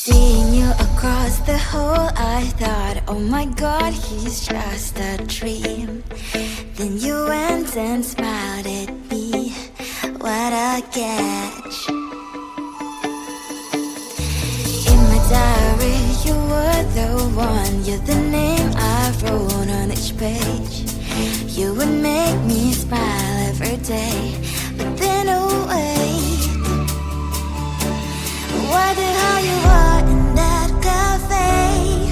Seeing you across the hall, I thought, oh my God, he's just a dream. Then you went and smiled at me, what a catch. In my diary, you were the one, you're the name I wrote on each page. You would make me smile every day, but then oh wait, why the hell you are in that cafe,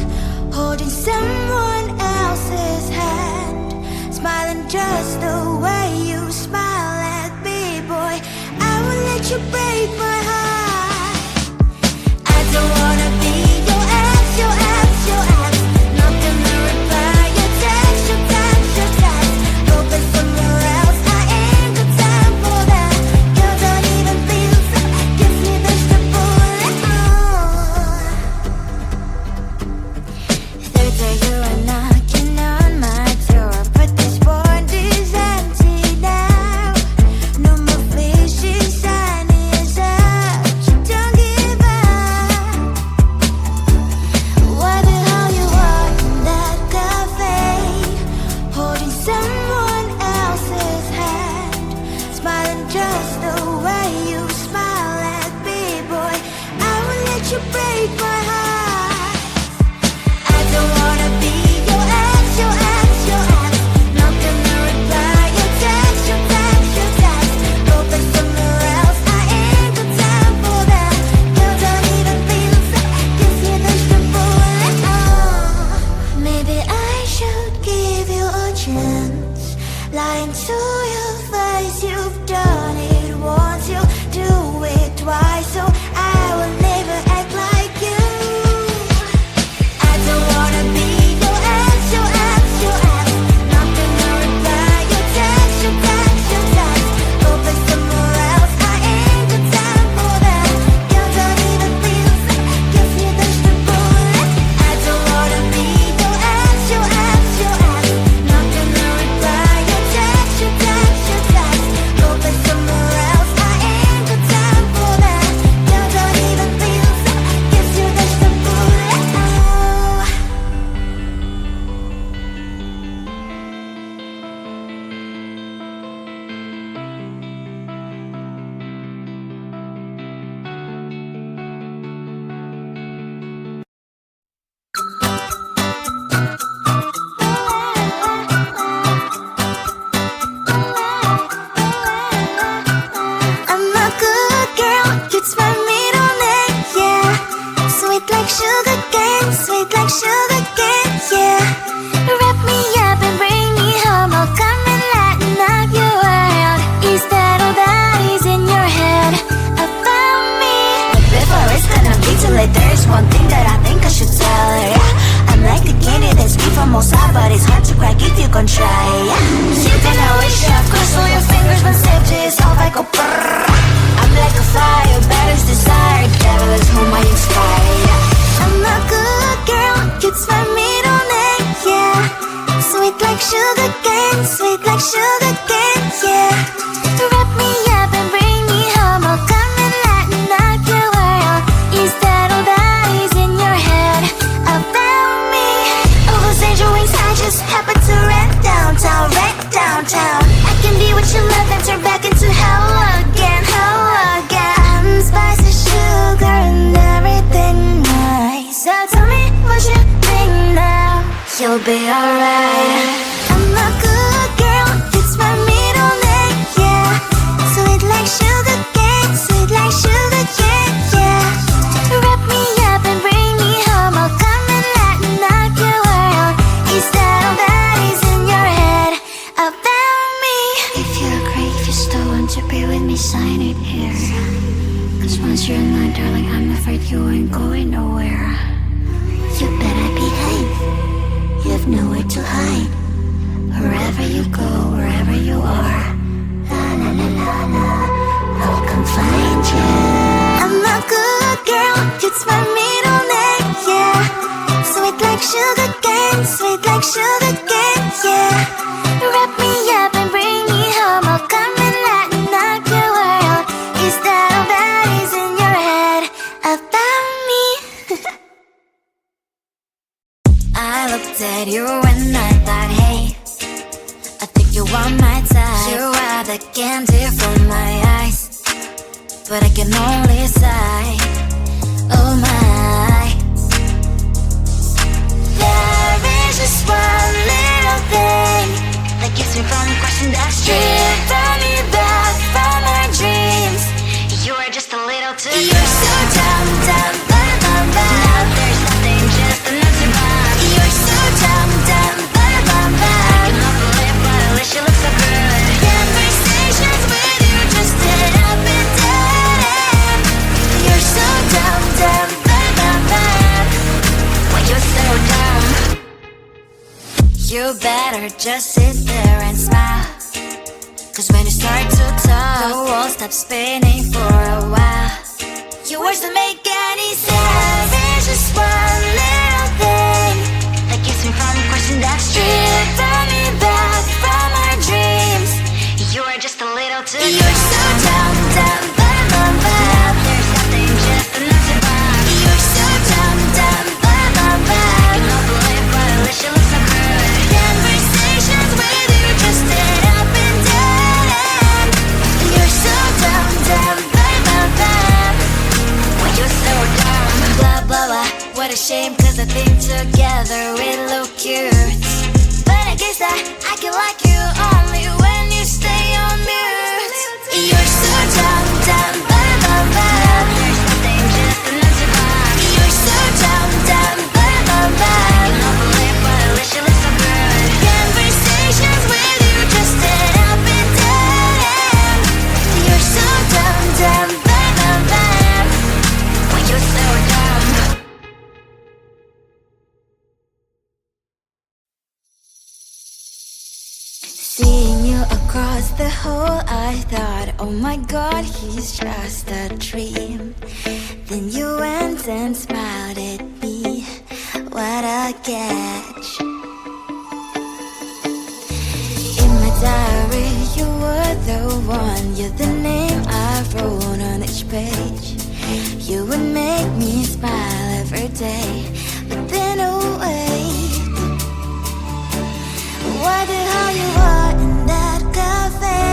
holding someone else's hand, smiling just the way you smile at me, boy. I will let you break my heart. I don't wanna be your ex, your ex, your ex. Not gonna reply your text, your text, your text. Go back somewhere else, I ain't got time for that. You don't even feel so, gives me the bullet. Third day you are knocking on my door, but this board is empty now. No more fishes, shiny as up. You don't give up. Why the hell you are in that cafe, holding someone else's hand, smiling just the way you smile at me, boy. I will let you break my heart. I don't wanna be your ex, your ex, your ex. Not gonna reply your text, your text, your text. Go back somewhere else, I ain't got time for that. You don't even feel so, gives me the bullet. Maybe I should give you a chance. Lying to your face, you've done it once, you do it twice, so I will never act like you. I don't wanna be your ex, your ex, your ex. Not gonna reply your text, your text, your text. Go back somewhere else, I ain't got time for that. You don't even feel so, gives me the bullet. I don't wanna be your ex, your ex, your ex. Not gonna reply your text, your text, your text. Go back somewhere else, I ain't got time for that. You don't even feel so, gives you the bullet. I'm a good girl, it's my middle name, yeah. Sweet like sugar cane, sweet like sugar cane, yeah. Wrap me up and bring me home, I'll come and lighten up your world. Is that all that is in your head about me? But before it's gonna be too late, there's one thing that I think I should tell her, yeah. I'm like a candy that's sweet from outside, but it's hard to crack if you can try, yeah. You can always shove, cross all your fingers when safety is off, I go brrrr. I'm like a fire, batter's desire, devil is whom I inspire, yeah. I'm a good girl, it's my middle name, yeah. Sweet like sugar cane, sweet like sugar cane, yeah. Wrap me up and bring me home, I'll come and lighten up your world. Is that all that is in your head about me? All those angel wings I just happen to rent downtown, rent downtown. I can be what you love and turn back into hell again, hell again. I'm spicy sugar and everything nice. So tell me what you think now, you'll be alright. I'm a good girl, it's my middle name, yeah. Sweet like sugar cane, sweet like sugar cane, yeah. Wrap me up and bring me home, I'll come and lighten up your world. Is that all that is in your head about me? If you agree, if you still want to be with me, sign it here. Cause once you're in mine, darling, I'm afraid you ain't going nowhere. You better behave, you have nowhere to hide. Wherever you go, wherever you are, la la la la la, I'll come find you. I'm a good girl, it's my middle name, yeah. Sweet like sugar cane, sweet like sugar cane, yeah. Wrap me up and bring me home, I'll come and lighten up your world. Is that all that is in your head about me? at you and I thought, hey, I think you are my type. You are the candy from my eyes, but I can only sigh, oh my. There is just one little thing that keeps me from crossing that street, driving me back from my dreams. You are just a little too close. You're so dumb, dumb, bum, bum, bum. Now there's nothing, just an empty box. You're so dumb, dumb, bum, bum, bum. I cannot believe, but at least you look so good. Conversations with you just end up in dead end. You're so dumb, dumb, bum, bum, bum. Why you're so dumb? You better just sit there and smile, 'cause when you start to talk, the world stops spinning for a while. Your words don't make any sense. There's just one little thing that keeps me from crossing that street, driving me back from our dreams. You are just a little too close. You're so dumb, dumb, bum, bum, bum. Now there's nothing, just an empty box. You're so dumb, dumb, bum, bum, bum. I cannot believe, but at least you look so good. Conversations with you just end up in dead end. You're so dumb, dumb, bum, bum, bum. Why you're so dumb? Blah, blah, blah. What a shame, 'cause I think together we look cute. But I guess I can like you only when you stay on mute. You're so dumb, dumb, bum, bum, bum. There's nothing, just an empty box. You're so dumb, dumb, bum, bum, bum. I cannot believe, but at least you look so good. Conversations with you just end up in dead end. You're so dumb, dumb, bum, bum, bum. Why you're so dumb? Seeing you across the hall, I thought, oh my god, he's just a dream. Then you went and smiled at me, what a catch. In my diary, you were the one, you're the name I wrote on each page. You would make me smile every day, but then oh wait, why the hell you are in that cafe,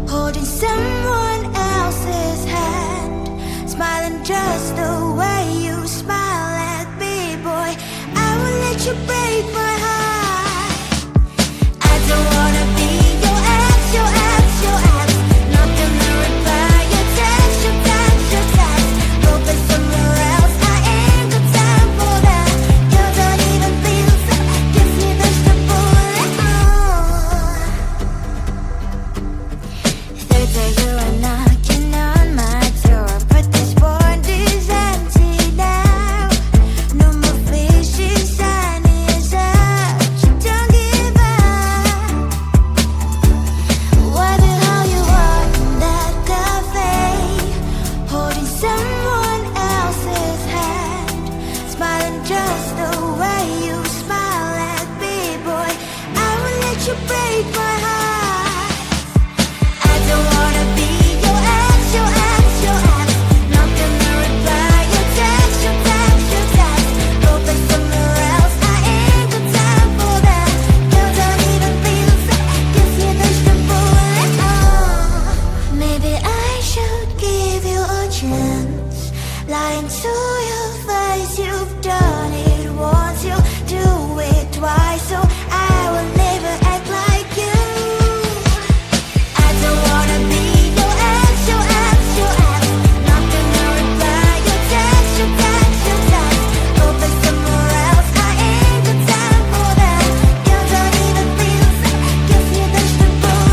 holding someone else's hand, smiling just the way you smile at me, boy, I will let you break my heart. I don't wanna be your ex, your ex, your ex. Not gonna reply your text, your text, your text. Open somewhere else, I ain't got time for that. You don't even feel so, give me vegetable. Third day you are knocking on my door, but this board is empty now. No more fishes, sun is up. You don't give up. Why the hell you are in that cafe, holding someone else's hand, smiling just the way you smile at me, boy, I will let you break my heart. I don't wanna be your ex, your ex, your ex. Not gonna reply your text, your text, your text. Open somewhere else, I ain't got time for that. You don't even feel so, give me vegetable. Maybe I should give you a chance. Lying to your face, you've done it once, you do it twice, so I will never act like you. I don't wanna be your ex, your ex, your ex. Not gonna reply your text, your text, your text. Open somewhere else, I ain't got time for that. You don't even feel so, give me vegetable.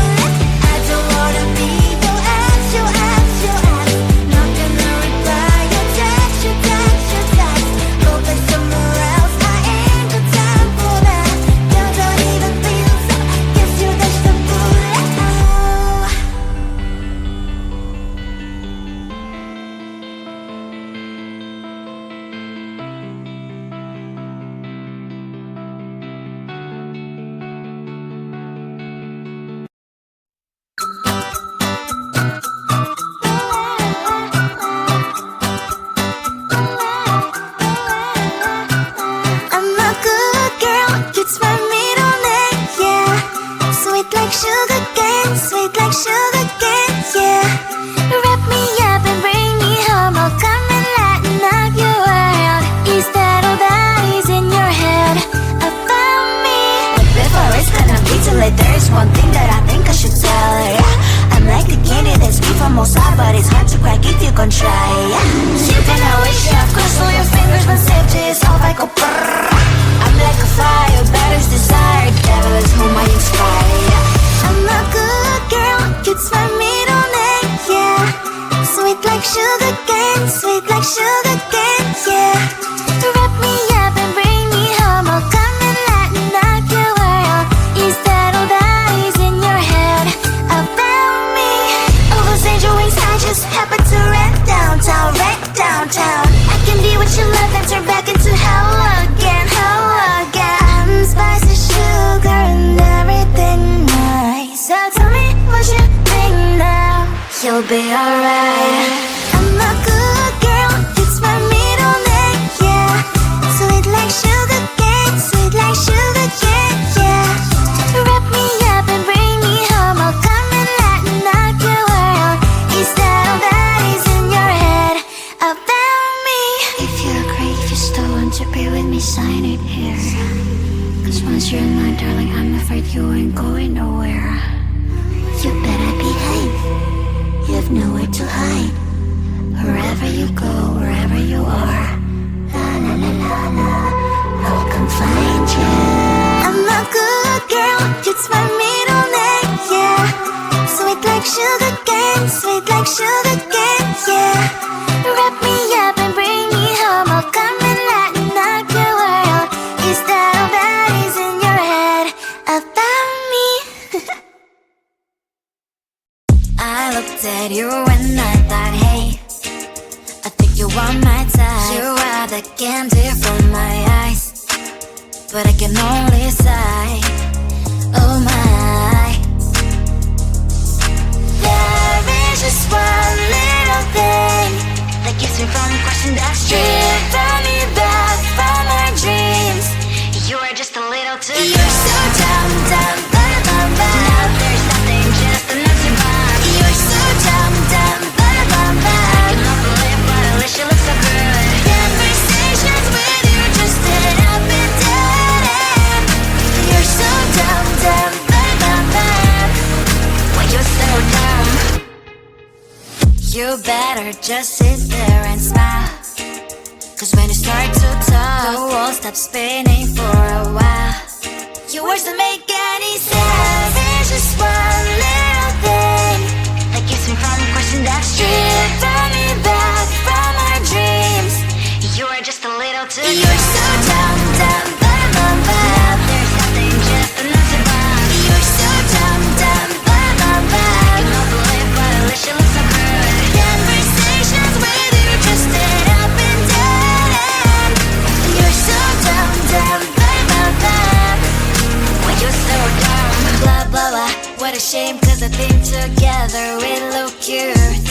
I don't wanna be your ex, your ex, your ex. Not gonna reply your text, your text. incontrai. You can always chef, cross all your fingers when safety is off, I go brrrr. I'm like a fire, battles desire, devil is whom I inspire. I'm a good girl, it's my middle name, yeah. Sweet like sugar cane, sweet like sugar cane, yeah. Wrap me up and bring me home, I'll come and lighten up your world. Is that all that is in your head about me? Over angel wings, I just happen to rent downtown, I can be what you love and turn back into hell again, I'm spicy sugar and everything nice. So tell me what you think now, you'll be alright. I'm a good girl, it's my middle name, yeah. Sweet like sugar cane, sweet like sugar cane, yeah. Wrap me up and bring me home, I'll come and lighten up your world. Is that all that is in your head about me? If you agree, if you still want to be with me, sign it here. Cause once you're in line, darling, I'm afraid you ain't going nowhere. You better behave, you have nowhere to hide. Wherever you go, wherever you are, la la la la la, I'll come find you. I'm a good girl, it's my middle name, yeah. Sweet like sugar cane, sweet like sugar cane, yeah. Wrap me up and bring me home, I'll come and lighten up your world. Is that all that is in your head about me? I looked at you and I thought, hey, I think you are my type. You are the candy from my eyes, but I can only sigh, oh my. There is just one little thing that keeps me from crossing that street. Drive me back from my dreams. You are just a little too good. You're so dumb, dumb, bum, bum, bum. Now there's nothing, just an empty bomb. You're so dumb, dumb, bum, bum, bum. I cannot believe but at least you look so good. Conversations with you just end up in dead end. You're so dumb, dumb, bum, bum, bum. Why you so dumb? You better just sit there and smile, cause when you start to talk, the world stops spinning for a while. Your words don't make any sense. There's just one little thing that keeps me from crossing that street. Draw me back from our dreams. You are just a little too good. You're so dumb, dumb, bum, bum, bum. There's nothing, just an empty bomb. You're so dumb, dumb, bum, bum, bum. I cannot believe but at least you look so good. Conversations with you just end up in dead end. You're so dumb, dumb, bum, bum, bum. Why you so dumb? Blah, blah, blah. What a shame, cause I think together we look cute.